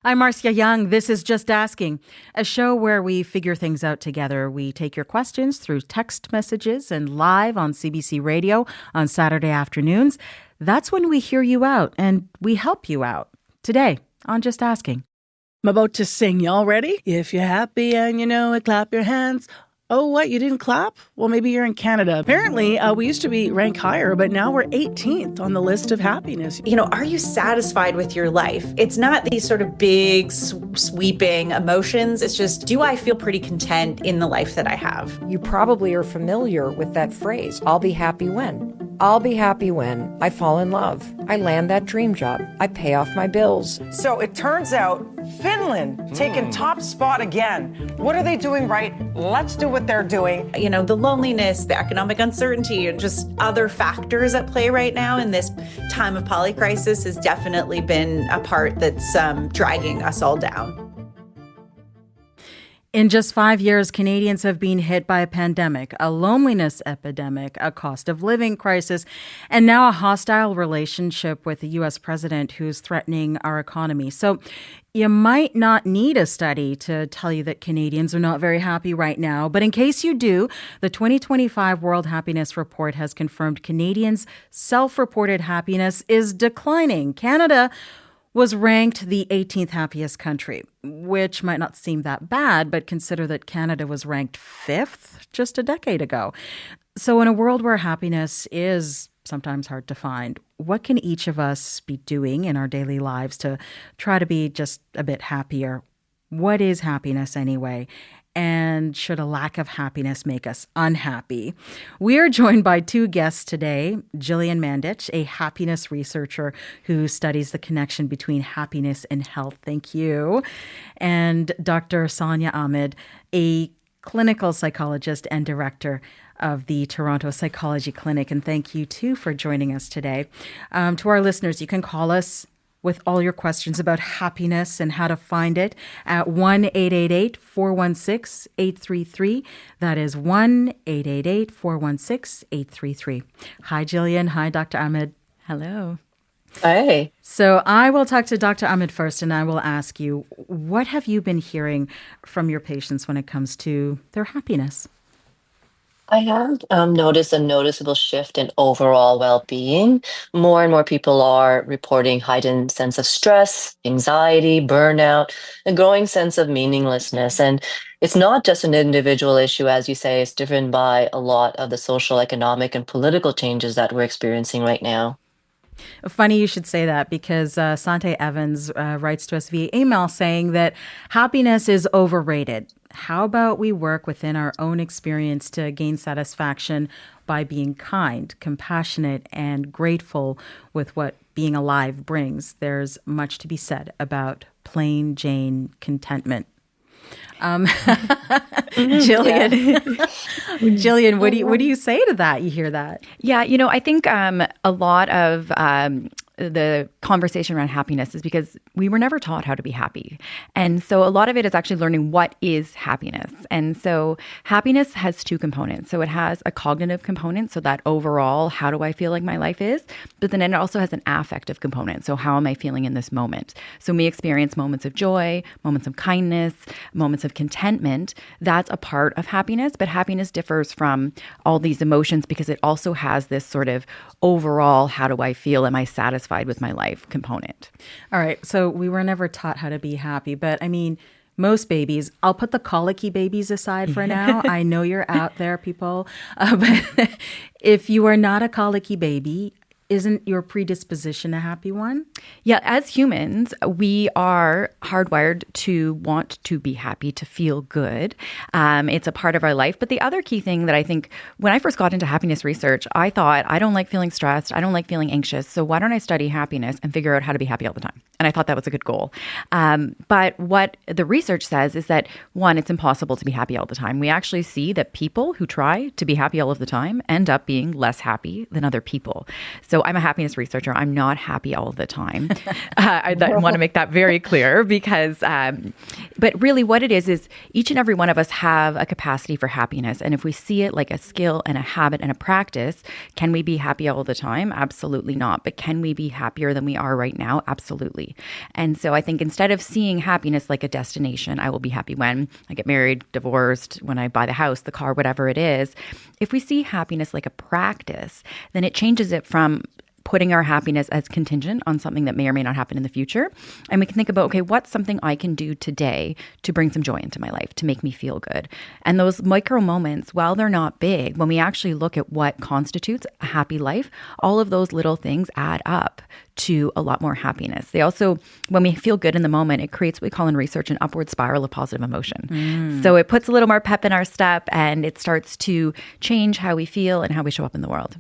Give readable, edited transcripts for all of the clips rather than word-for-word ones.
I'm Marcia Young. This is Just Asking, a show where we figure things out together. We take your questions through text messages and live on CBC Radio on Saturday afternoons. That's when we hear you out and we help you out. Today on Just Asking. I'm about to sing. Y'all ready? If you're happy and you know it, clap your hands. Oh, what? You didn't clap? Well, maybe you're in Canada. Apparently, we used to be ranked higher, but now we're 18th on the list of happiness. You know, are you satisfied with your life? It's not these sort of big, sweeping emotions. It's just, do I feel pretty content in the life that I have? You probably are familiar with that phrase, I'll be happy when. I'll be happy when I fall in love, I land that dream job, I pay off my bills. So it turns out Finland taking top spot again. What are they doing right? Let's do what they're doing. You know, the loneliness, the economic uncertainty, and just other factors at play right now in this time of polycrisis has definitely been a part that's dragging us all down. In just 5 years, Canadians have been hit by a pandemic, a loneliness epidemic, a cost of living crisis, and now a hostile relationship with the U.S. president who's threatening our economy. So you might not need a study to tell you that Canadians are not very happy right now. But in case you do, the 2025 World Happiness Report has confirmed Canadians' self-reported happiness is declining. Canada was ranked the 18th happiest country, which might not seem that bad, but consider that Canada was ranked 5th just a decade ago. So in a world where happiness is sometimes hard to find, what can each of us be doing in our daily lives to try to be just a bit happier? What is happiness anyway? And should a lack of happiness make us unhappy? We are joined by two guests today. Jillian Mandich, a happiness researcher who studies the connection between happiness and health. Thank you. And Dr. Saunia Ahmad, a clinical psychologist and director of the Toronto Psychology Clinic. And thank you, too, for joining us today. To our listeners, you can call us with all your questions about happiness and how to find it at 1-888-416-833. That is 1-888-416-833. Hi, Jillian. Hi, Dr. Ahmad. Hello. Hi. So I will talk to Dr. Ahmad first, and I will ask you, what have you been hearing from your patients when it comes to their happiness? I have noticed a noticeable shift in overall well-being. More and more people are reporting heightened sense of stress, anxiety, burnout, a growing sense of meaninglessness. And it's not just an individual issue, as you say, it's driven by a lot of the social, economic, and political changes that we're experiencing right now. Funny you should say that because Sante Evans writes to us via email saying that happiness is overrated. How about we work within our own experience to gain satisfaction by being kind, compassionate, and grateful with what being alive brings? There's much to be said about plain Jane contentment. Jillian, Jillian, what do you say to that? You hear that? Yeah, I think a lot of the conversation around happiness is because we were never taught how to be happy. And so a lot of it is actually learning what is happiness. And so happiness has two components. So it has a cognitive component, so that overall, how do I feel like my life is? But then it also has an affective component. So how am I feeling in this moment? So we experience moments of joy, moments of kindness, moments of contentment. That's a part of happiness, but happiness differs from all these emotions because it also has this sort of overall, how do I feel? Am I satisfied with my life component? All right. So we were never taught how to be happy, but I mean, most babies, I'll put the colicky babies aside for now. I know you're out there, people. But if you are not a colicky baby, isn't your predisposition a happy one? Yeah, as humans, we are hardwired to want to be happy, to feel good. It's a part of our life. But the other key thing that I think, when I first got into happiness research, I thought, I don't like feeling stressed. I don't like feeling anxious. So why don't I study happiness and figure out how to be happy all the time? And I thought that was a good goal. But what the research says is that, one, it's impossible to be happy all the time. We actually see that people who try to be happy all of the time end up being less happy than other people. So So I'm a happiness researcher. I'm not happy all the time. I want to make that very clear because, but really what it is each and every one of us have a capacity for happiness. And if we see it like a skill and a habit and a practice, can we be happy all the time? Absolutely not. But can we be happier than we are right now? Absolutely. And so I think instead of seeing happiness like a destination, I will be happy when I get married, divorced, when I buy the house, the car, whatever it is. If we see happiness like a practice, then it changes it from putting our happiness as contingent on something that may or may not happen in the future. And we can think about, okay, what's something I can do today to bring some joy into my life, to make me feel good? And those micro moments, while they're not big, when we actually look at what constitutes a happy life, all of those little things add up to a lot more happiness. They also, when we feel good in the moment, it creates what we call in research an upward spiral of positive emotion. So it puts a little more pep in our step and it starts to change how we feel and how we show up in the world.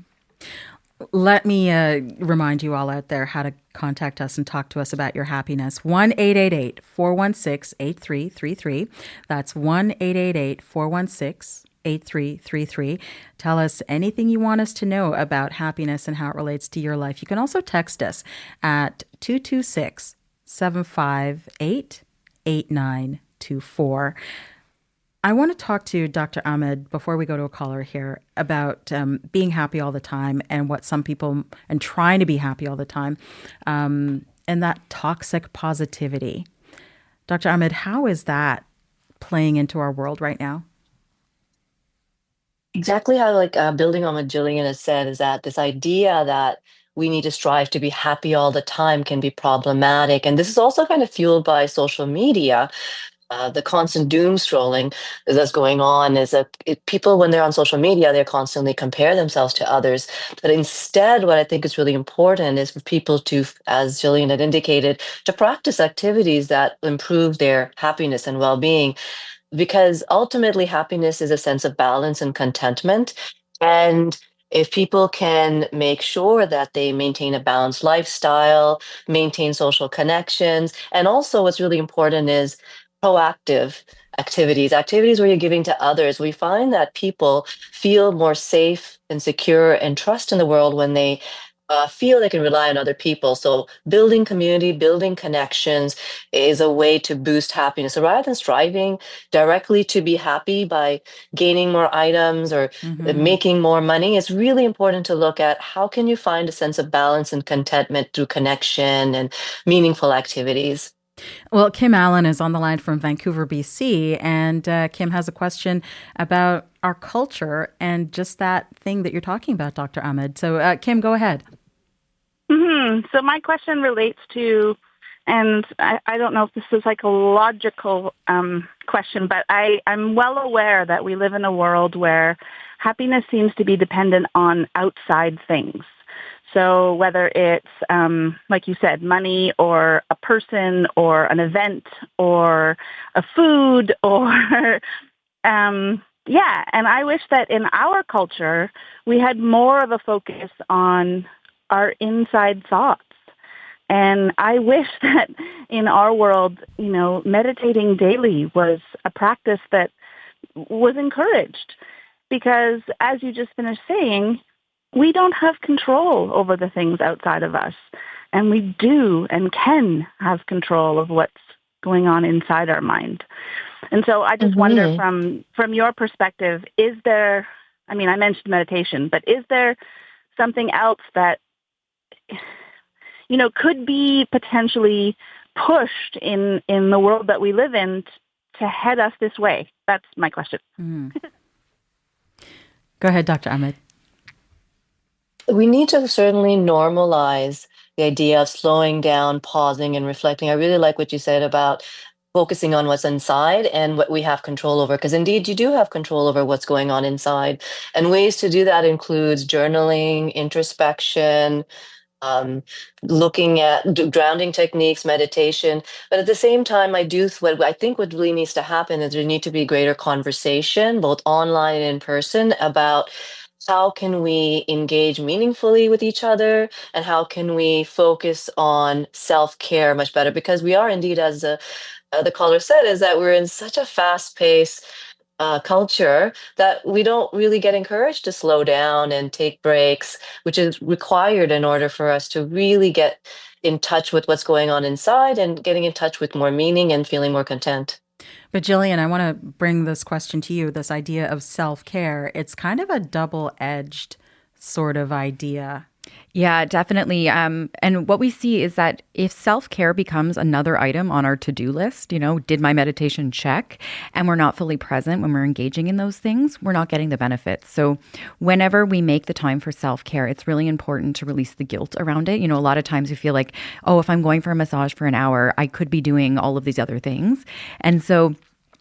Let me remind you all out there how to contact us and talk to us about your happiness. 1-888-416-8333. That's 1-888-416-8333. Tell us anything you want us to know about happiness and how it relates to your life. You can also text us at 226-758-8924. I want to talk to Dr. Ahmad before we go to a caller here about being happy all the time and what some people, and trying to be happy all the time, and that toxic positivity. Dr. Ahmad, how is that playing into our world right now? Exactly how, building on what Jillian has said, is that this idea that we need to strive to be happy all the time can be problematic. And this is also kind of fueled by social media. The constant doom scrolling that's going on is that people, when they're on social media, they're constantly compare themselves to others. But instead, what I think is really important is for people to, as Jillian had indicated, to practice activities that improve their happiness and well-being. Because ultimately, happiness is a sense of balance and contentment. And if people can make sure that they maintain a balanced lifestyle, maintain social connections, and also what's really important is proactive activities where you're giving to others. We find that people feel more safe and secure and trust in the world when they feel they can rely on other people. So building community, building connections is a way to boost happiness. So rather than striving directly to be happy by gaining more items or making more money, it's really important to look at how can you find a sense of balance and contentment through connection and meaningful activities. Well, Kim Allen is on the line from Vancouver, BC, and Kim has a question about our culture and just that thing that you're talking about, Dr. Ahmad. So, Kim, go ahead. So my question relates to, and I don't know if this is like a logical question, but I'm well aware that we live in a world where happiness seems to be dependent on outside things. So whether it's, like you said, money or a person or an event or a food or, and I wish that in our culture, we had more of a focus on our inside thoughts. And I wish that in our world, meditating daily was a practice that was encouraged. Because as you just finished saying, we don't have control over the things outside of us. And we do and can have control of what's going on inside our mind. And so I just wonder from your perspective, is there, I mentioned meditation, but is there something else that, could be potentially pushed in the world that we live in to head us this way? That's my question. Go ahead, Dr. Ahmad. We need to certainly normalize the idea of slowing down, pausing, and reflecting. I really like what you said about focusing on what's inside and what we have control over, because indeed you do have control over what's going on inside. And ways to do that includes journaling, introspection, looking at grounding techniques, meditation. But at the same time, what I think what really needs to happen is there need to be greater conversation, both online and in person, about how can we engage meaningfully with each other and how can we focus on self-care much better? Because we are indeed, as the caller said, is that we're in such a fast pace culture that we don't really get encouraged to slow down and take breaks, which is required in order for us to really get in touch with what's going on inside and getting in touch with more meaning and feeling more content. But Jillian, I want to bring this question to you, this idea of self-care. It's kind of a double-edged sort of idea. Yeah, definitely. And what we see is that if self-care becomes another item on our to-do list, did my meditation check, and we're not fully present when we're engaging in those things, we're not getting the benefits. So whenever we make the time for self-care, it's really important to release the guilt around it. A lot of times we feel like, oh, if I'm going for a massage for an hour, I could be doing all of these other things. And so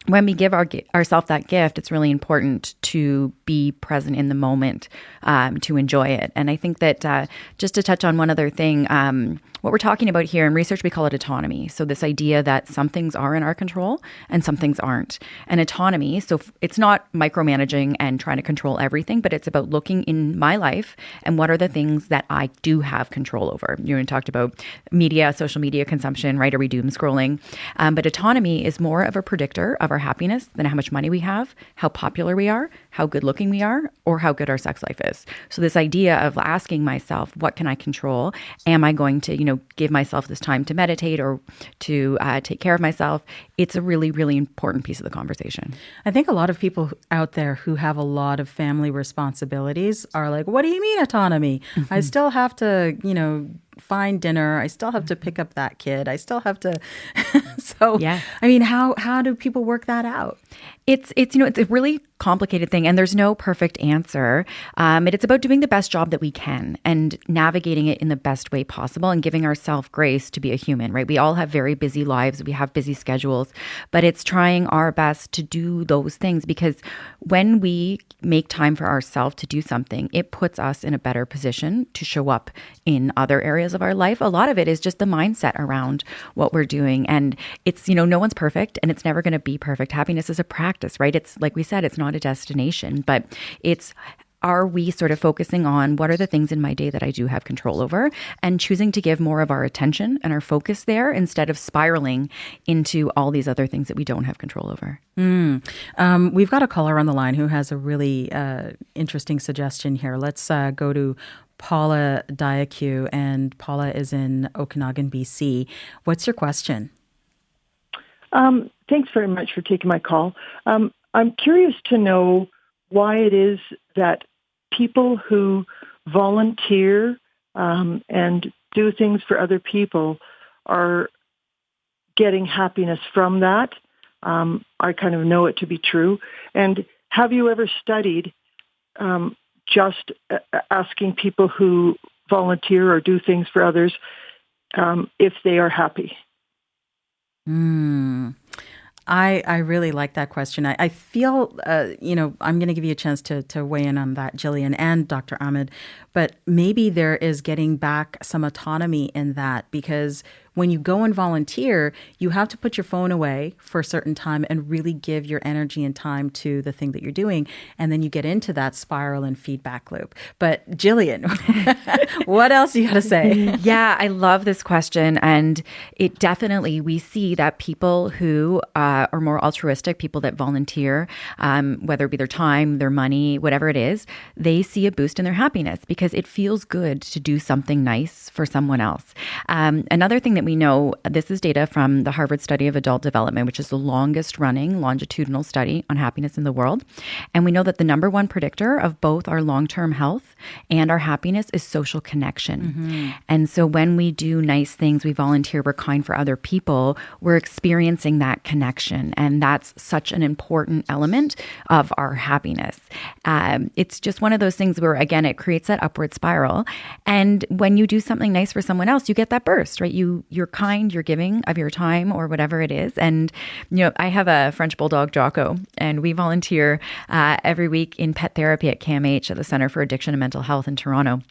when we give ourselves that gift, it's really important to be present in the moment, to enjoy it. And I think that just to touch on one other thing, what we're talking about here in research, we call it autonomy. So this idea that some things are in our control and some things aren't. And autonomy, so it's not micromanaging and trying to control everything, but it's about looking in my life and what are the things that I do have control over. You talked about media, social media consumption, right? Are we doom scrolling? But autonomy is more of a predictor of our happiness than how much money we have, how popular we are, how good looking we are, or how good our sex life is. So this idea of asking myself, what can I control? Am I going to, give myself this time to meditate or to take care of myself? It's a really, really important piece of the conversation. I think a lot of people out there who have a lot of family responsibilities are like, what do you mean autonomy? Mm-hmm. I still have to, find dinner. I still have to pick up that kid. I still have to. So, yeah. I mean, how do people work that out? It's a really complicated thing, and there's no perfect answer. It's about doing the best job that we can and navigating it in the best way possible and giving ourselves grace to be a human, right? We all have very busy lives. We have busy schedules, but it's trying our best to do those things, because when we make time for ourselves to do something, it puts us in a better position to show up in other areas of our life. A lot of it is just the mindset around what we're doing. And it's, no one's perfect, and it's never going to be perfect. Happiness is a practice, right? It's like we said, it's not a destination, but are we sort of focusing on what are the things in my day that I do have control over, and choosing to give more of our attention and our focus there instead of spiraling into all these other things that we don't have control over. We've got a caller on the line who has a really interesting suggestion here. Let's go to Paula Diacu, and Paula is in Okanagan, BC. What's your question? Thanks very much for taking my call. I'm curious to know why it is that people who volunteer and do things for other people are getting happiness from that. I kind of know it to be true. And have you ever studied just asking people who volunteer or do things for others if they are happy? I really like that question. I feel, I'm going to give you a chance to weigh in on that, Jillian and Dr. Ahmad, but maybe there is getting back some autonomy in that, because when you go and volunteer, you have to put your phone away for a certain time and really give your energy and time to the thing that you're doing. And then you get into that spiral and feedback loop. But Jillian, what else you got to say? Yeah, I love this question. And it definitely, we see that people who are more altruistic, people that volunteer, whether it be their time, their money, whatever it is, they see a boost in their happiness because it feels good to do something nice for someone else. Another thing that we know, this is data from the Harvard Study of Adult Development, which is the longest running longitudinal study on happiness in the world. And we know that the number one predictor of both our long-term health and our happiness is social connection. Mm-hmm. And so when we do nice things, we volunteer, we're kind for other people, we're experiencing that connection. And that's such an important element of our happiness. It's just one of those things where, again, it creates that upward spiral. And when you do something nice for someone else, you get that burst, right? You're kind, you're giving of your time or whatever it is. And, I have a French Bulldog, Jocko, and we volunteer every week in pet therapy at CAMH at the Center for Addiction and Mental Health in Toronto.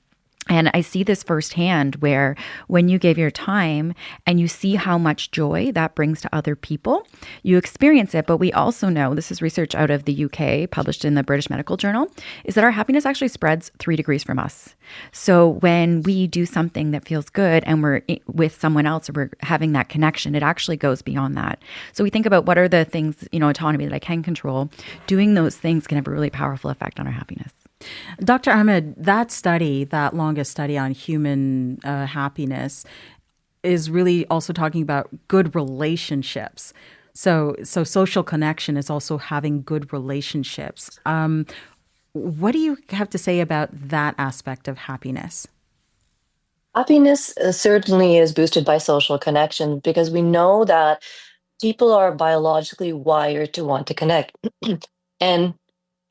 And I see this firsthand where when you give your time and you see how much joy that brings to other people, you experience it. But we also know, this is research out of the UK published in the British Medical Journal, is that our happiness actually spreads 3 degrees from us. So when we do something that feels good and we're with someone else or we're having that connection, it actually goes beyond that. So we think about what are the things, autonomy that I can control. Doing those things can have a really powerful effect on our happiness. Dr. Ahmad, that study, that longest study on human happiness, is really also talking about good relationships. So social connection is also having good relationships. What do you have to say about that aspect of happiness? Happiness certainly is boosted by social connection because we know that people are biologically wired to want to connect. And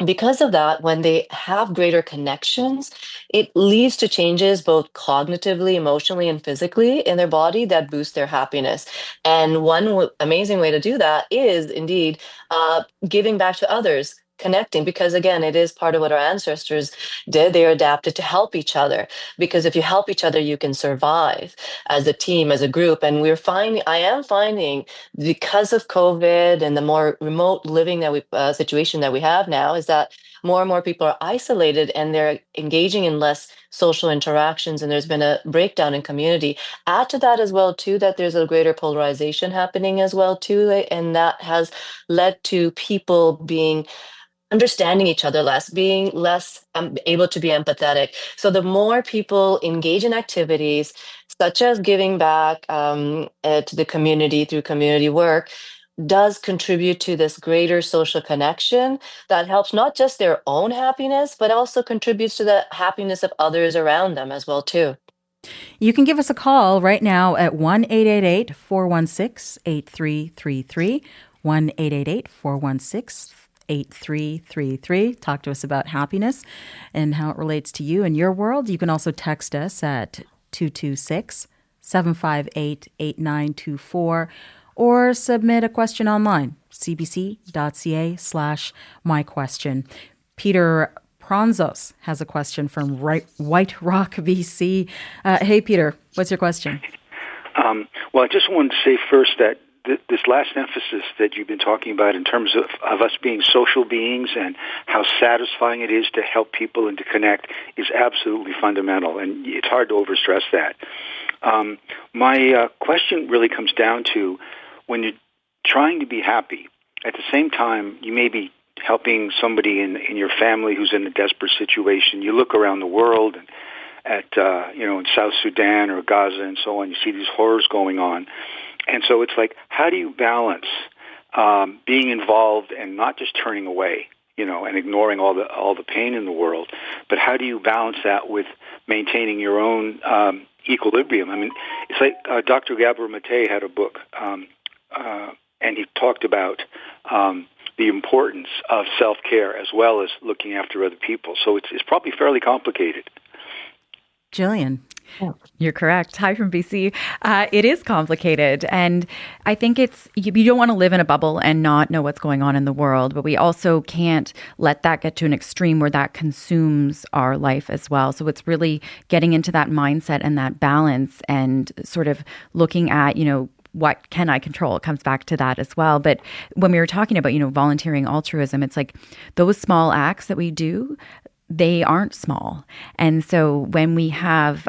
because of that, when they have greater connections, it leads to changes both cognitively, emotionally, and physically in their body that boost their happiness. And one amazing way to do that is indeed giving back to others. Connecting, because again, it is part of what our ancestors did. They adapted to help each other, because if you help each other, you can survive as a team, as a group. And I am finding, because of COVID and the more remote living situation that we have now, is that more and more people are isolated and they're engaging in less social interactions, and there's been a breakdown in community. Add to that as well too that there's a greater polarization happening as well too, and that has led to people understanding each other less, being less able to be empathetic. So the more people engage in activities such as giving back to the community through community work, does contribute to this greater social connection that helps not just their own happiness, but also contributes to the happiness of others around them as well too. You can give us a call right now at 1-888-416-8333, 1-888-416-8333. Talk to us about happiness and how it relates to you and your world. You can also text us at 226-758-8924 or submit a question online, cbc.ca/myquestion. Peter Pronzos has a question from White Rock, BC. Hey, Peter, what's your question? Well, I just wanted to say first that this last emphasis that you've been talking about in terms of us being social beings and how satisfying it is to help people and to connect is absolutely fundamental, and it's hard to overstress that. My question really comes down to when you're trying to be happy, at the same time you may be helping somebody in your family who's in a desperate situation. You look around the world and in South Sudan or Gaza and so on, you see these horrors going on. And so it's like, how do you balance being involved and not just turning away, and ignoring all the pain in the world, but how do you balance that with maintaining your own equilibrium? I mean, it's like Dr. Gabor Mate had a book, and he talked about the importance of self-care as well as looking after other people. So it's probably fairly complicated. Jillian. You're correct. Hi from BC. It is complicated. And I think you don't want to live in a bubble and not know what's going on in the world, but we also can't let that get to an extreme where that consumes our life as well. So it's really getting into that mindset and that balance and sort of looking at, what can I control? It comes back to that as well. But when we were talking about, volunteering altruism, it's like those small acts that we do, they aren't small. And so when we have,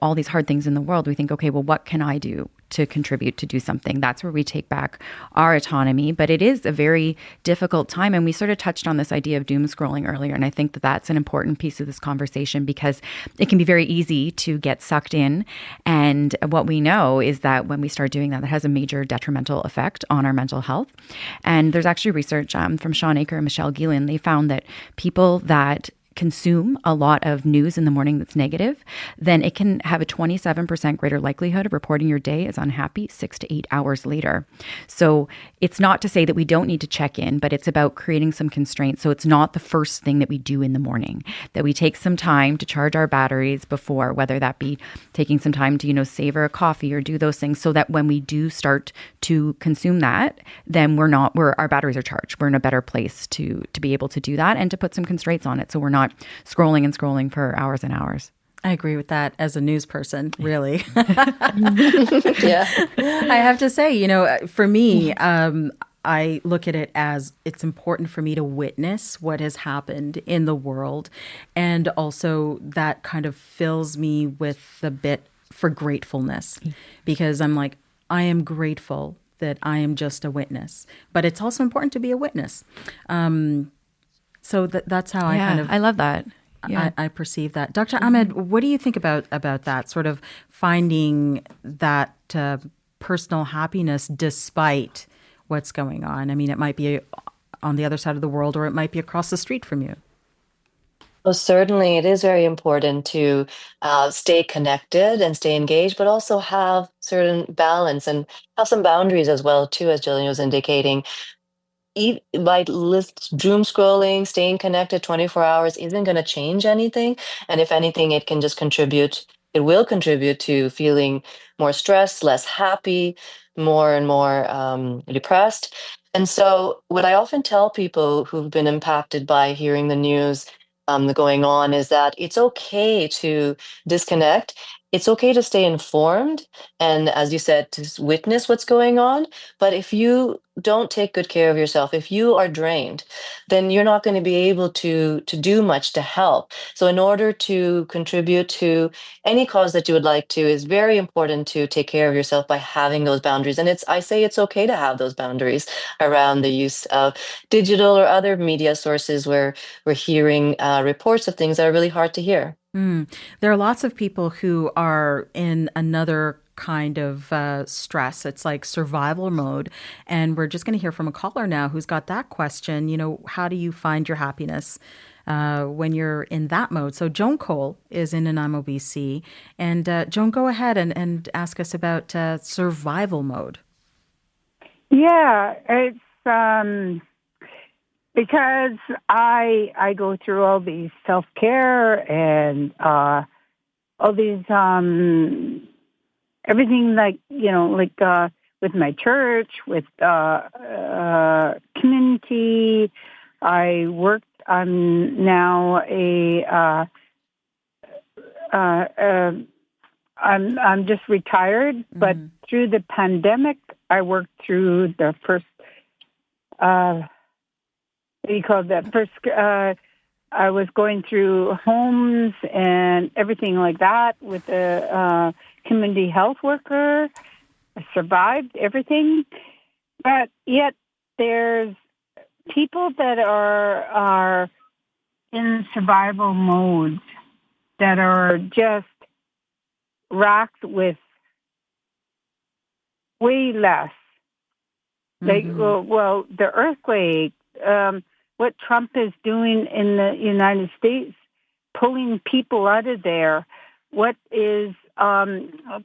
all these hard things in the world, we think, okay, well, what can I do to contribute to do something? That's where we take back our autonomy. But it is a very difficult time. And we sort of touched on this idea of doom scrolling earlier. And I think that that's an important piece of this conversation because it can be very easy to get sucked in. And what we know is that when we start doing that, that has a major detrimental effect on our mental health. And there's actually research from Sean Aker and Michelle Geelan. They found that people that consume a lot of news in the morning that's negative, then it can have a 27% greater likelihood of reporting your day as unhappy 6 to 8 hours later. So it's not to say that we don't need to check in, but it's about creating some constraints. So it's not the first thing that we do in the morning, that we take some time to charge our batteries before, whether that be taking some time to, savor a coffee or do those things so that when we do start to consume that, then our batteries are charged. We're in a better place to be able to do that and to put some constraints on it. So we're not scrolling and scrolling for hours and hours. I agree with that as a news person, really. Yeah. I have to say, for me, I look at it as it's important for me to witness what has happened in the world. And also that kind of fills me with a bit for gratefulness because I'm like, I am grateful that I am just a witness. But it's also important to be a witness. So that's how I kind of I love that. Yeah. I perceive that. Dr. Ahmed, what do you think about that sort of finding that personal happiness despite what's going on? I mean, it might be on the other side of the world or it might be across the street from you. Well, certainly it is very important to stay connected and stay engaged, but also have certain balance and have some boundaries as well, too, as Jillian was indicating. By doom scrolling, staying connected 24 hours isn't going to change anything. And if anything, it will contribute to feeling more stressed, less happy, more and more depressed. And so, what I often tell people who've been impacted by hearing the news going on is that it's okay to disconnect. It's okay to stay informed. And as you said, to witness what's going on. But if you don't take good care of yourself, if you are drained, then you're not going to be able to do much to help. So in order to contribute to any cause that you would like to, is very important to take care of yourself by having those boundaries. And I say it's okay to have those boundaries around the use of digital or other media sources where we're hearing reports of things that are really hard to hear. There are lots of people who are in another kind of stress. It's like survival mode. And we're just going to hear from a caller now who's got that question. How do you find your happiness when you're in that mode? So Joan Cole is in Nanaimo, BC. And Joan, go ahead and ask us about survival mode. Yeah, it's because I go through all these self-care and all these everything like with my church, with community. I worked. I'm now I'm just retired, but through the pandemic, I worked through the first. What do you call that? First, I was going through homes and everything like that with a community health worker. I survived everything, but yet there's people that are in survival mode that are just racked with way less. Like, well, the earthquake. What Trump is doing in the United States, pulling people out of there. What is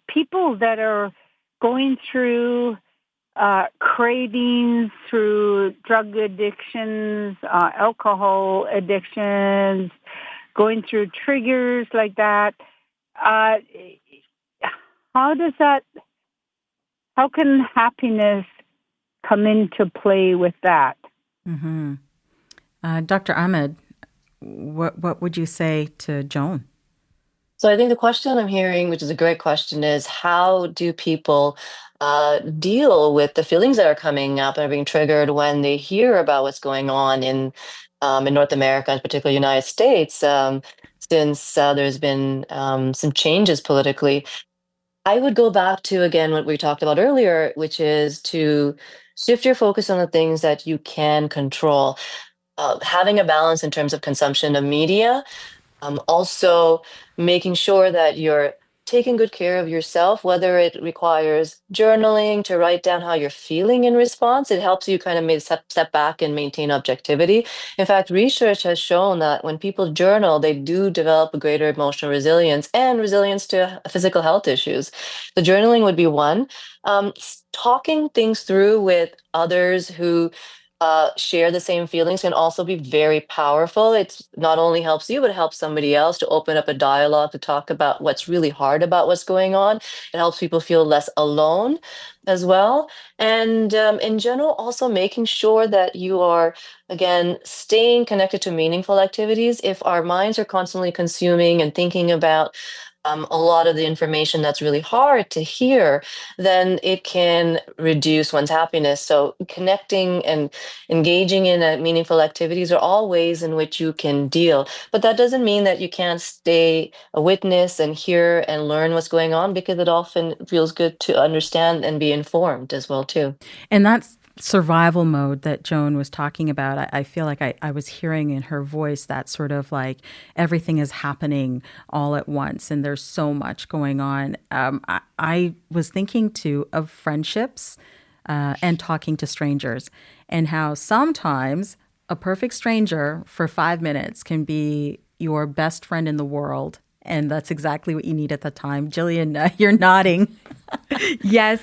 people that are going through cravings, through drug addictions, alcohol addictions, going through triggers like that. How can happiness come into play with that? Dr. Ahmed, what would you say to Joan? So I think the question I'm hearing, which is a great question, is how do people deal with the feelings that are coming up and are being triggered when they hear about what's going on in North America, and particularly United States, since there's been some changes politically. I would go back to, again, what we talked about earlier, which is to shift your focus on the things that you can control. Having a balance in terms of consumption of media, also making sure that you're taking good care of yourself, whether it requires journaling to write down how you're feeling in response. It helps you kind of step back and maintain objectivity. In fact, research has shown that when people journal, they do develop a greater emotional resilience and resilience to physical health issues. The journaling would be one. Talking things through with others who share the same feelings can also be very powerful. It's not only helps you, but it helps somebody else to open up a dialogue to talk about what's really hard about what's going on. It helps people feel less alone as well. And in general, also making sure that you are, again, staying connected to meaningful activities. If our minds are constantly consuming and thinking about a lot of the information that's really hard to hear, then it can reduce one's happiness. So connecting and engaging in meaningful activities are all ways in which you can deal. But that doesn't mean that you can't stay a witness and hear and learn what's going on, because it often feels good to understand and be informed as well too. And that's survival mode that Joan was talking about. I feel like I was hearing in her voice that sort of like everything is happening all at once and there's so much going on. I was thinking too of friendships and talking to strangers, and how sometimes a perfect stranger for 5 minutes can be your best friend in the world. And that's exactly what you need at the time. Jillian, you're nodding. Yes.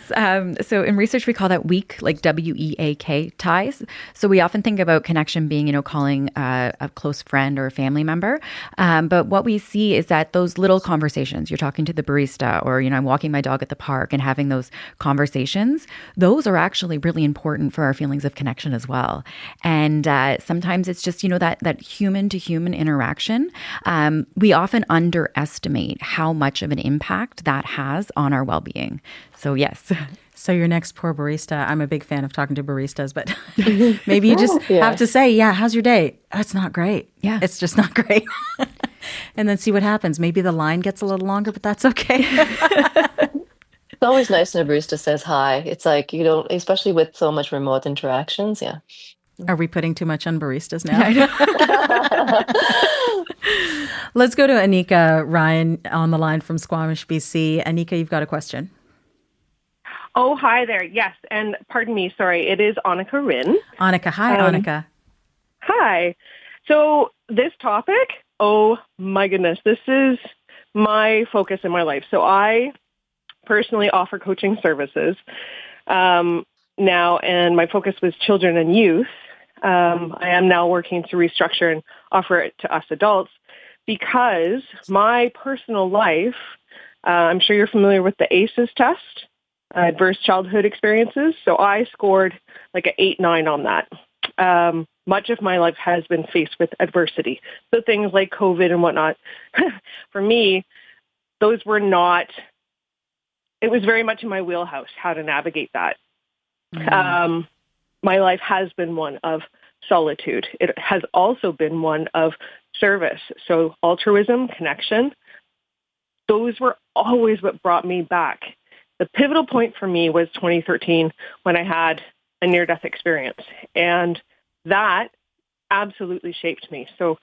So in research, we call that weak, like WEAK ties. So we often think about connection being, calling a close friend or a family member. But what we see is that those little conversations, you're talking to the barista, or, I'm walking my dog at the park and having those conversations, those are actually really important for our feelings of connection as well. And sometimes it's just, that human to human interaction. We often underestimate how much of an impact that has on our well-being. So yes. So your next poor barista, I'm a big fan of talking to baristas, but maybe you just have to say, how's your day? Oh, it's not great. Yeah. It's just not great. And then see what happens. Maybe the line gets a little longer, but that's okay. It's always nice when a barista says hi. It's like, especially with so much remote interactions. Yeah. Are we putting too much on baristas now? Let's go to Anika Ryan on the line from Squamish, BC. Anika, you've got a question. Oh, hi there. Yes. And pardon me. Sorry. It is Annika Rin. Annika. Hi, Annika. Hi. So this topic, oh my goodness, this is my focus in my life. So I personally offer coaching services now, and my focus was children and youth. I am now working to restructure and offer it to us adults, because my personal life, I'm sure you're familiar with the ACEs test, Adverse Childhood Experiences. So I scored like an 8-9 on that. Much of my life has been faced with adversity. So things like COVID and whatnot. For me, those were not, it was very much in my wheelhouse, how to navigate that. Mm-hmm. My life has been one of solitude. It has also been one of service. So altruism, connection, those were always what brought me back. The pivotal point for me was 2013 when I had a near-death experience. And that absolutely shaped me. So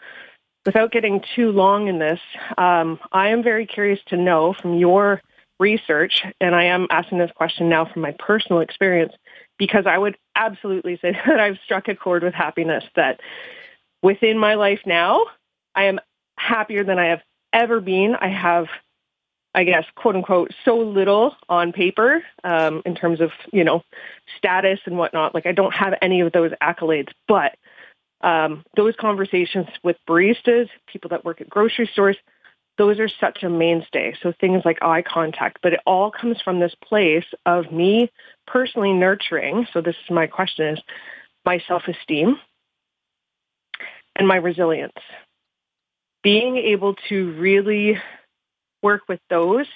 without getting too long in this, I am very curious to know from your research, and I am asking this question now from my personal experience, because I would absolutely say that I've struck a chord with happiness, that within my life now, I am happier than I have ever been. I have, I guess, quote unquote, so little on paper in terms of, status and whatnot. Like I don't have any of those accolades, but those conversations with baristas, people that work at grocery stores, those are such a mainstay. So things like eye contact, but it all comes from this place of me personally nurturing. So this is my question, is my self-esteem and my resilience. Being able to really work with those,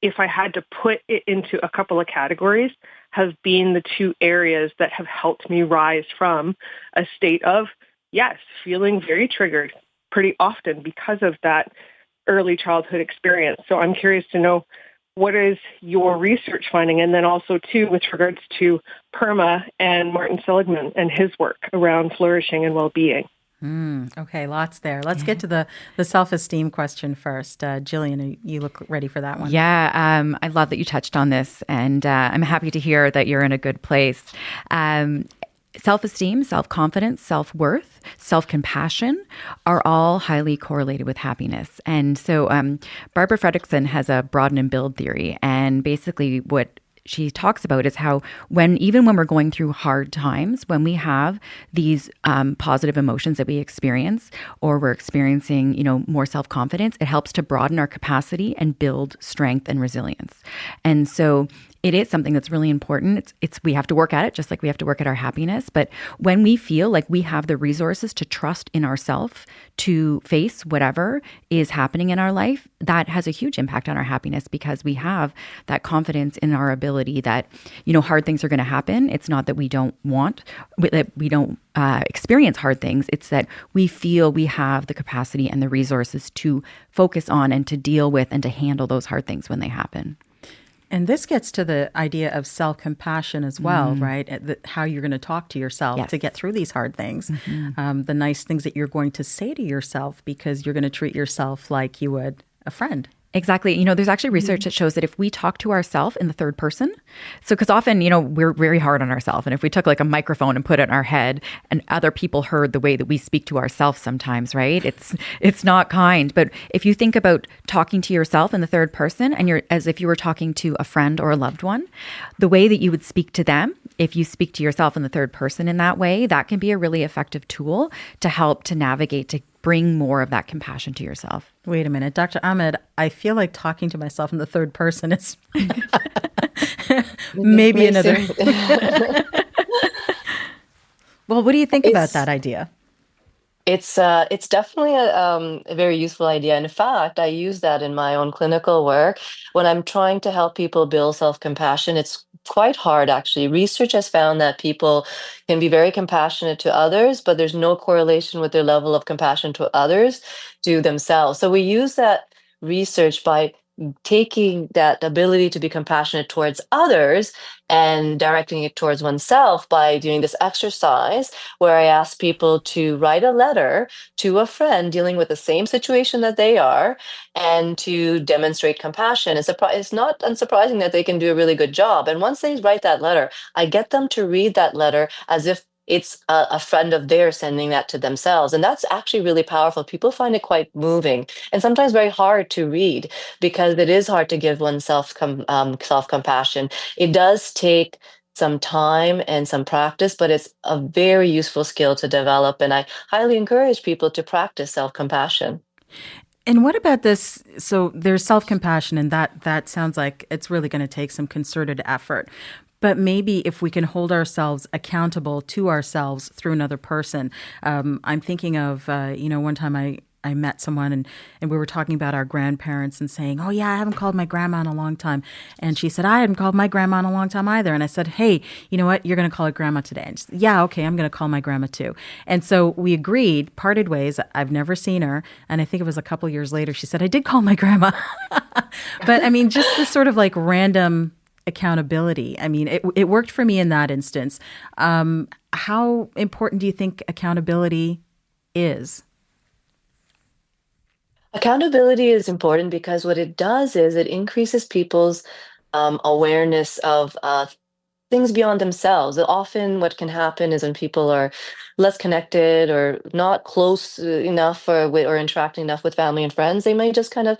if I had to put it into a couple of categories, have been the two areas that have helped me rise from a state of, yes, feeling very triggered pretty often because of that early childhood experience. So I'm curious to know, what is your research finding? And then also, too, with regards to PERMA and Martin Seligman and his work around flourishing and well-being. Okay, lots there. Let's get to the self-esteem question first. Jillian, you look ready for that one. Yeah, I love that you touched on this, and I'm happy to hear that you're in a good place. Self-esteem, self-confidence, self-worth, self-compassion are all highly correlated with happiness. And so Barbara Fredrickson has a broaden and build theory. And basically what she talks about is how even when we're going through hard times, when we have these positive emotions that we experience, or we're experiencing, more self-confidence, it helps to broaden our capacity and build strength and resilience. And so it is something that's really important. We have to work at it, just like we have to work at our happiness. But when we feel like we have the resources to trust in ourselves to face whatever is happening in our life, that has a huge impact on our happiness, because we have that confidence in our ability that, hard things are going to happen. It's not that we don't experience hard things. It's that we feel we have the capacity and the resources to focus on and to deal with and to handle those hard things when they happen. And this gets to the idea of self-compassion as well, right? How you're going to talk to yourself to get through these hard things. The nice things that you're going to say to yourself, because you're going to treat yourself like you would a friend. Exactly. There's actually research that shows that if we talk to ourselves in the third person, because often, we're very hard on ourselves. And if we took like a microphone and put it in our head and other people heard the way that we speak to ourselves sometimes, right? It's not kind. But if you think about talking to yourself in the third person and you're as if you were talking to a friend or a loved one, the way that you would speak to them, if you speak to yourself in the third person in that way, that can be a really effective tool to help to navigate, to bring more of that compassion to yourself. Wait a minute, Dr. Ahmad, I feel like talking to myself in the third person is maybe another. Well, what do you think about that idea? It's definitely a very useful idea. In fact, I use that in my own clinical work when I'm trying to help people build self-compassion. It's quite hard, actually. Research has found that people can be very compassionate to others, but there's no correlation with their level of compassion to others to themselves. So we use that research by taking that ability to be compassionate towards others and directing it towards oneself by doing this exercise where I ask people to write a letter to a friend dealing with the same situation that they are and to demonstrate compassion. It's not unsurprising that they can do a really good job. And once they write that letter, I get them to read that letter as if it's a friend of theirs sending that to themselves. And that's actually really powerful. People find it quite moving and sometimes very hard to read because it is hard to give oneself self-compassion. It does take some time and some practice, but it's a very useful skill to develop. And I highly encourage people to practice self-compassion. And what about this? So there's self-compassion, and that sounds like it's really going to take some concerted effort. But maybe if we can hold ourselves accountable to ourselves through another person. I'm thinking of, one time I met someone and we were talking about our grandparents and saying, oh, yeah, I haven't called my grandma in a long time. And she said, I hadn't called my grandma in a long time either. And I said, hey, you know what? You're going to call her grandma today. And she said, yeah, okay, I'm going to call my grandma too. And so we agreed, parted ways. I've never seen her. And I think it was a couple years later, she said, I did call my grandma. But I mean, just this sort of like random accountability. I mean, it worked for me in that instance. How important do you think accountability is? Accountability is important because what it does is it increases people's awareness of things beyond themselves. Often what can happen is when people are less connected or not close enough or interacting enough with family and friends, they may just kind of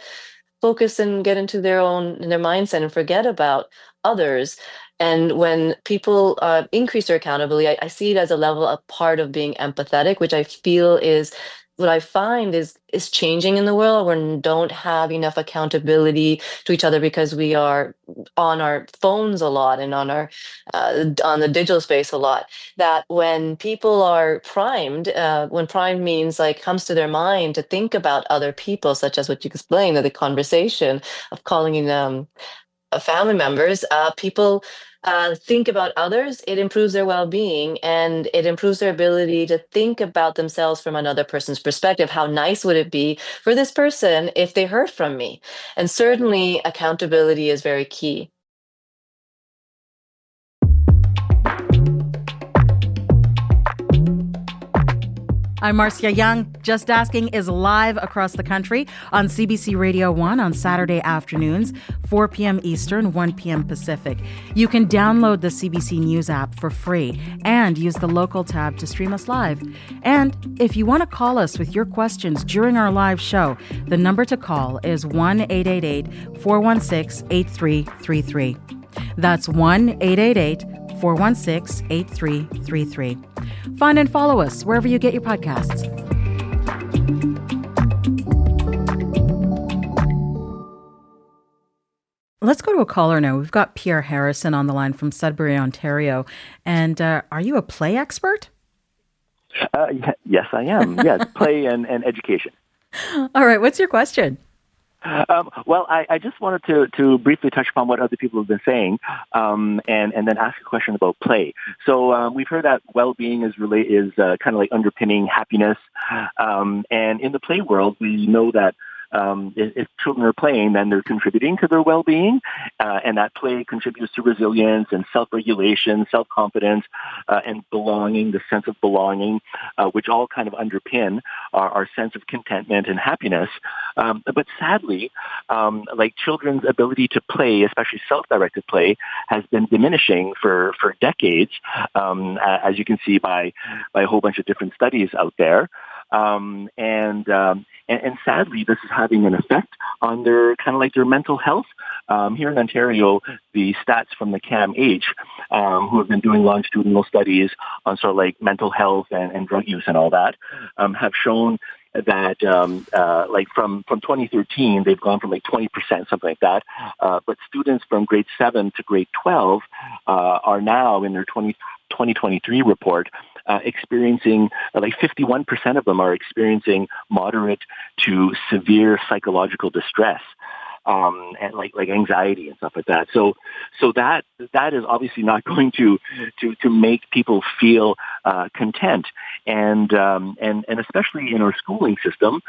focus and get into their mindset and forget about others. And when people increase their accountability, I see it as a part of being empathetic, which I feel is what I find is changing in the world. We don't have enough accountability to each other because we are on our phones a lot and on the digital space a lot. That when people are primed, when primed means like comes to their mind to think about other people, such as what you explained, the conversation of calling in family members, people think about others, it improves their well-being and it improves their ability to think about themselves from another person's perspective. How nice would it be for this person if they heard from me? And certainly accountability is very key. I'm Marcia Young. Just Asking is live across the country on CBC Radio 1 on Saturday afternoons, 4 p.m. Eastern, 1 p.m. Pacific. You can download the CBC News app for free and use the local tab to stream us live. And if you want to call us with your questions during our live show, the number to call is 1-888-416-8333. That's 1-888-416-8333. Find and follow us wherever you get your podcasts. Let's go to a caller now. We've got Pierre Harrison on the line from Sudbury, Ontario. And are you a play expert? Yes, I am. Yes, play and education. All right. What's your question? Well, I just wanted to briefly touch upon what other people have been saying, and then ask a question about play. So we've heard that well-being is kind of like underpinning happiness, and in the play world, we know that if children are playing, then they're contributing to their well-being, and that play contributes to resilience and self-regulation, self-confidence, and belonging, the sense of belonging, which all kind of underpin our sense of contentment and happiness. But sadly, like children's ability to play, especially self-directed play, has been diminishing for decades, as you can see by a whole bunch of different studies out there. And sadly, this is having an effect on their mental health. Here in Ontario, the stats from the CAMH, who have been doing longitudinal studies on sort of like mental health and drug use and all that, have shown that from 2013, they've gone from 20%, something like that. But students from grade 7 to grade 12 are now in their 2023 report experiencing 51% of them are experiencing moderate to severe psychological distress. And like anxiety and stuff like that. So that is obviously not going to make people feel content, and especially in our schooling system,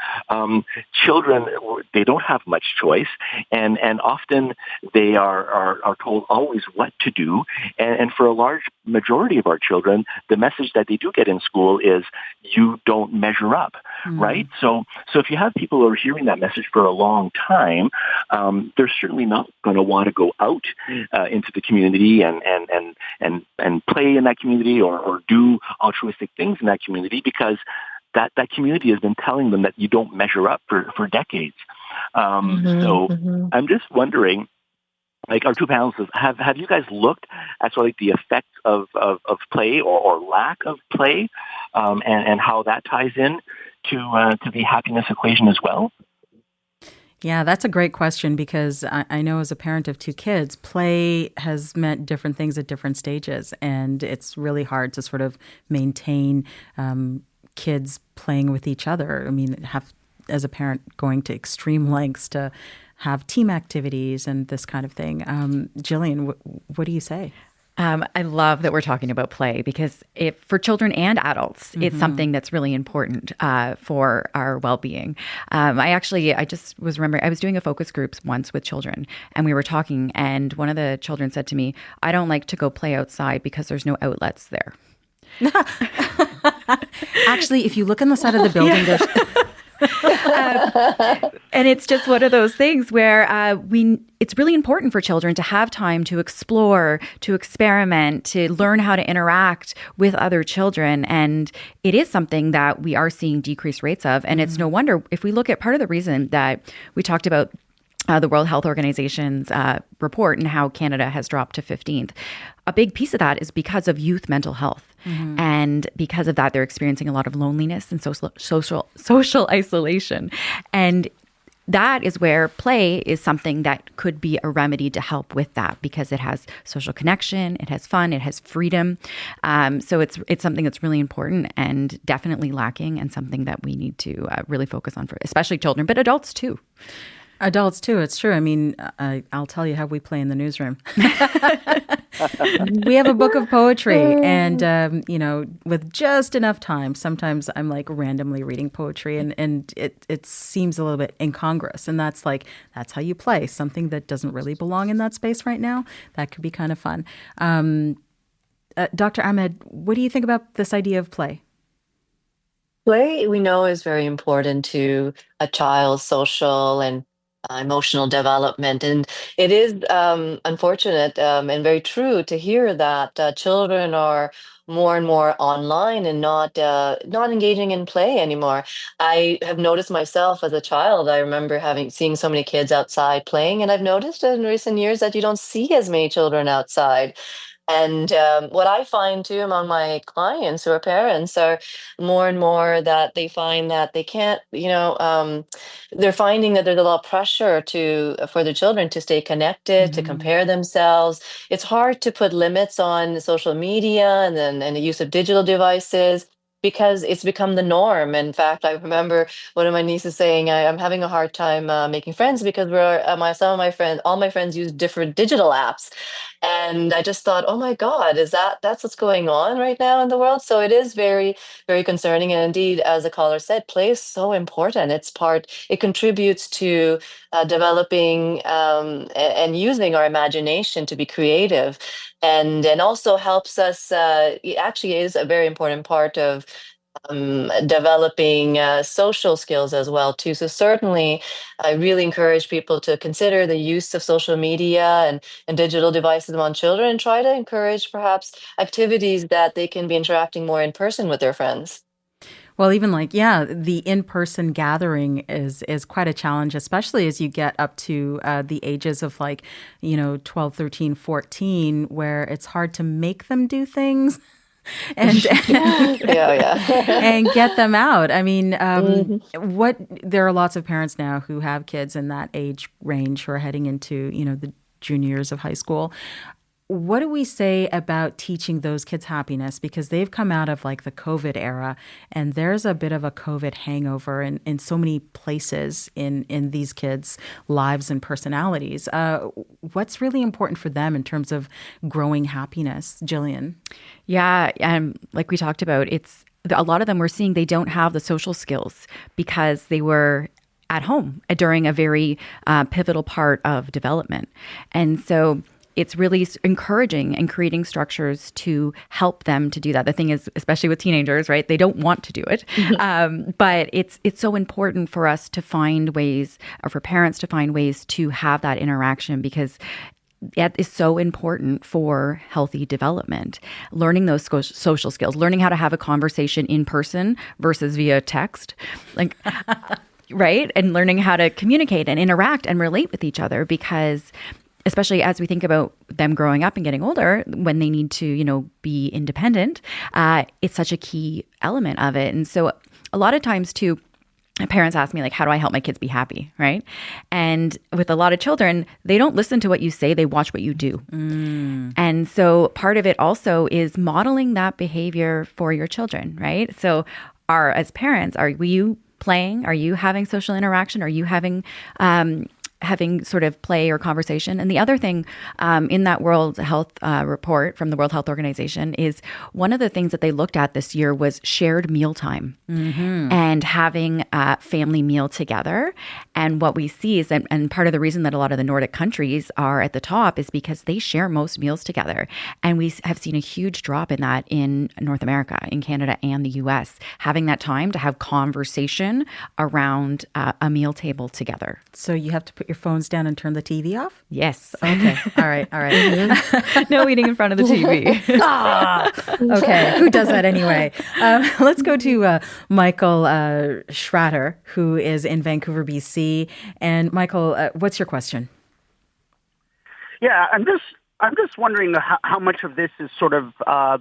children, they don't have much choice, and often they are told always what to do, and for a large majority of our children, the message that they do get in school is you don't measure up, right? So if you have people who are hearing that message for a long time, they're certainly not going to want to go out into the community and play in that community or do altruistic things in that community, because that community has been telling them that you don't measure up for decades. I'm just wondering, our two panelists, have you guys looked at sort of the effects of play or lack of play, and how that ties in to the happiness equation as well? Yeah, that's a great question, because I know as a parent of two kids, play has meant different things at different stages, and it's really hard to sort of maintain kids playing with each other. I mean, as a parent, going to extreme lengths to have team activities and this kind of thing. Jillian, what do you say? I love that we're talking about play, because for children and adults, it's something that's really important for our well-being. I just was remembering, I was doing a focus groups once with children, and we were talking, and one of the children said to me, "I don't like to go play outside because there's no outlets there." Actually, if you look on the side of the building, there's... And it's just one of those things where it's really important for children to have time to explore, to experiment, to learn how to interact with other children. And it is something that we are seeing decreased rates of. And it's no wonder, if we look at part of the reason that we talked about the World Health Organization's report and how Canada has dropped to 15th. A big piece of that is because of youth mental health. And because of that, they're experiencing a lot of loneliness and social isolation. And that is where play is something that could be a remedy to help with that, because it has social connection, it has fun, it has freedom. So it's something that's really important and definitely lacking, and something that we need to really focus on for especially children, but adults too. Adults too, it's true. I mean, I'll tell you how we play in the newsroom. We have a book of poetry, and, with just enough time, sometimes I'm randomly reading poetry, and it seems a little bit incongruous. And that's how you play something that doesn't really belong in that space right now. That could be kind of fun. Dr. Ahmad, what do you think about this idea of play? Play, we know, is very important to a child's social and emotional development. And it is unfortunate and very true to hear that children are more and more online and not engaging in play anymore. I have noticed myself as a child. I remember seeing so many kids outside playing, and I've noticed in recent years that you don't see as many children outside. And what I find too among my clients who are parents are more and more that they find that they can't, they're finding that there's a lot of pressure for the children to stay connected, to compare themselves. It's hard to put limits on social media and the use of digital devices because it's become the norm. In fact, I remember one of my nieces saying, "I'm having a hard time making friends because some of my friends, all my friends use different digital apps." And I just thought, oh my God, that's what's going on right now in the world? So it is very, very concerning. And indeed, as the caller said, play is so important. It contributes to developing and using our imagination to be creative, and also helps us. It actually is a very important part of developing social skills as well too. So certainly, I really encourage people to consider the use of social media and digital devices among children, and try to encourage perhaps activities that they can be interacting more in person with their friends. Well, even the in-person gathering is quite a challenge, especially as you get up to the ages of 12, 13, 14, where it's hard to make them do things. And and get them out. I mean, there are lots of parents now who have kids in that age range who are heading into, the junior years of high school. What do we say about teaching those kids happiness? Because they've come out of the COVID era, and there's a bit of a COVID hangover in so many places in these kids' lives and personalities. What's really important for them in terms of growing happiness, Jillian? Yeah, like we talked about, it's a lot of them we're seeing they don't have the social skills because they were at home during a very pivotal part of development. And so it's really encouraging and creating structures to help them to do that. The thing is, especially with teenagers, right? They don't want to do it. But it's so important for us to find ways, or for parents to find ways to have that interaction, because it is so important for healthy development. Learning those social skills, learning how to have a conversation in person versus via text, right? And learning how to communicate and interact and relate with each other, because especially as we think about them growing up and getting older, when they need to, be independent, it's such a key element of it. And so a lot of times too, parents ask me, how do I help my kids be happy, right? And with a lot of children, they don't listen to what you say, they watch what you do. And so part of it also is modeling that behavior for your children, right? So as parents, were you playing? Are you having social interaction? Are you having sort of play or conversation? And the other thing in that World Health report from the World Health Organization is one of the things that they looked at this year was shared mealtime and having a family meal together. And what we see is, and part of the reason that a lot of the Nordic countries are at the top is because they share most meals together. And we have seen a huge drop in that in North America, in Canada and the US, having that time to have conversation around a meal table together. So you have to put your phones down and turn the TV off? Yes. Okay. All right. No eating in front of the TV. Okay. Who does that anyway? Let's go to Michael Schratter, who is in Vancouver, BC. And Michael, what's your question? Yeah, I'm just wondering how much of this is sort of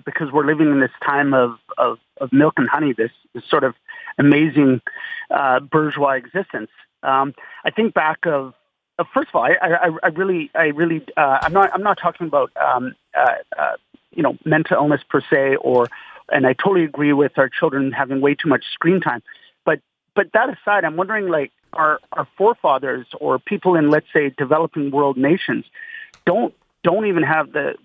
because we're living in this time of milk and honey, this sort of amazing bourgeois existence. I think back of first of all, I'm not talking about mental illness per se, and I totally agree with our children having way too much screen time. But that aside, I'm wondering, our forefathers or people in, let's say, developing world nations don't even have the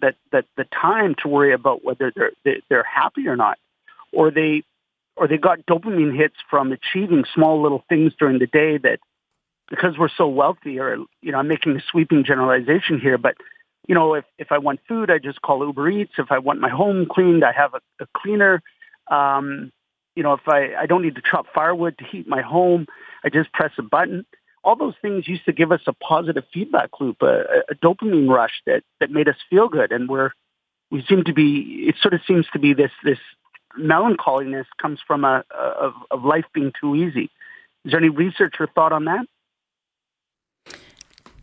time to worry about whether they're happy or not, or they got dopamine hits from achieving small little things during the day that, because we're so wealthy, or, I'm making a sweeping generalization here, but, if I want food, I just call Uber Eats. If I want my home cleaned, I have a cleaner. If I don't need to chop firewood to heat my home, I just press a button. all those things used to give us a positive feedback loop, a dopamine rush that made us feel good. And we seem to be, it sort of seems to be this melancholiness comes from of life being too easy. Is there any research or thought on that?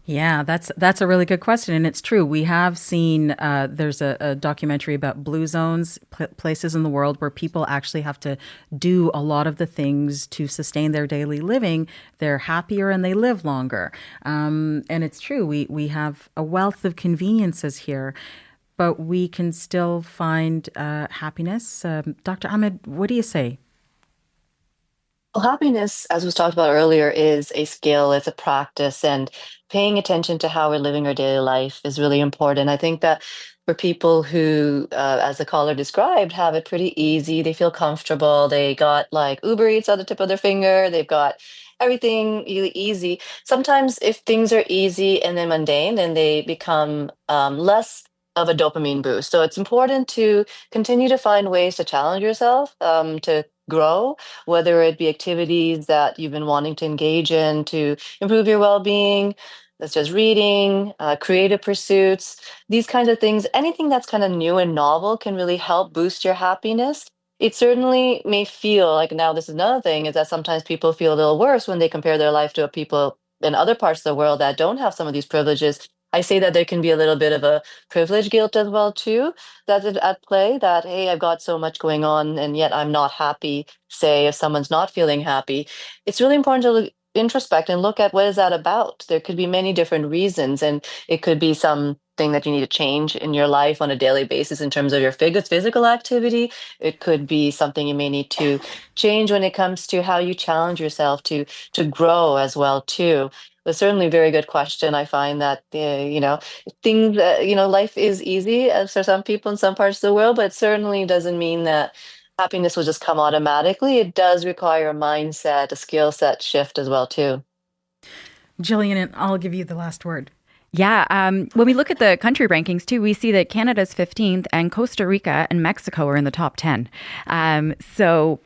Yeah, that's a really good question. And it's true. We have seen, there's a documentary about blue zones, places in the world where people actually have to do a lot of the things to sustain their daily living. They're happier and they live longer. And it's true. We have a wealth of conveniences here, but we can still find happiness. Dr. Ahmad, what do you say? Well, happiness, as was talked about earlier, is a skill, it's a practice, and paying attention to how we're living our daily life is really important. I think that for people who, as the caller described, have it pretty easy, they feel comfortable, they got like Uber Eats on the tip of their finger, they've got everything really easy. Sometimes if things are easy and then mundane, then they become less of a dopamine boost. So it's important to continue to find ways to challenge yourself, to grow, whether it be activities that you've been wanting to engage in to improve your well-being, that's just reading, creative pursuits, these kinds of things. Anything that's kind of new and novel can really help boost your happiness. It certainly may feel like, now this is another thing, is that sometimes people feel a little worse when they compare their life to people in other parts of the world that don't have some of these privileges. I say that there can be a little bit of a privilege guilt as well too, that's at play, that, hey, I've got so much going on and yet I'm not happy. Say if someone's not feeling happy, it's really important to introspect and look at what is that about. There could be many different reasons, and it could be something that you need to change in your life on a daily basis in terms of your physical activity. It could be something you may need to change when it comes to how you challenge yourself to grow as well too. But certainly a very good question. I find that, things, life is easy as for some people in some parts of the world, but it certainly doesn't mean that happiness will just come automatically. It does require a mindset, a skill set shift as well too. Jillian, I'll give you the last word. Yeah. When we look at the country rankings too, we see that Canada's 15th and Costa Rica and Mexico are in the top 10. So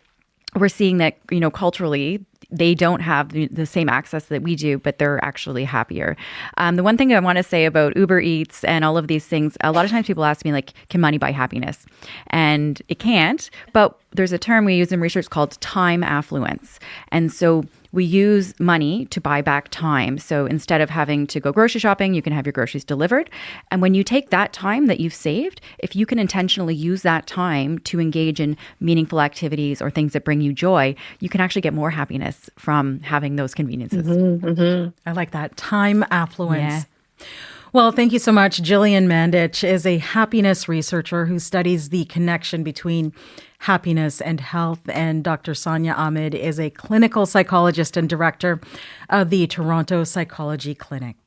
we're seeing that, culturally, they don't have the same access that we do, but they're actually happier. The one thing I want to say about Uber Eats and all of these things, a lot of times people ask me, like, can money buy happiness? And it can't, but there's a term we use in research called time affluence. And so we use money to buy back time. So instead of having to go grocery shopping, you can have your groceries delivered. And when you take that time that you've saved, if you can intentionally use that time to engage in meaningful activities or things that bring you joy, you can actually get more happiness from having those conveniences. Mm-hmm, mm-hmm. I like that. Time affluence. Yeah. Well, thank you so much. Jillian Mandich is a happiness researcher who studies the connection between happiness and health. And Dr. Saunia Ahmad is a clinical psychologist and director of the Toronto Psychology Clinic.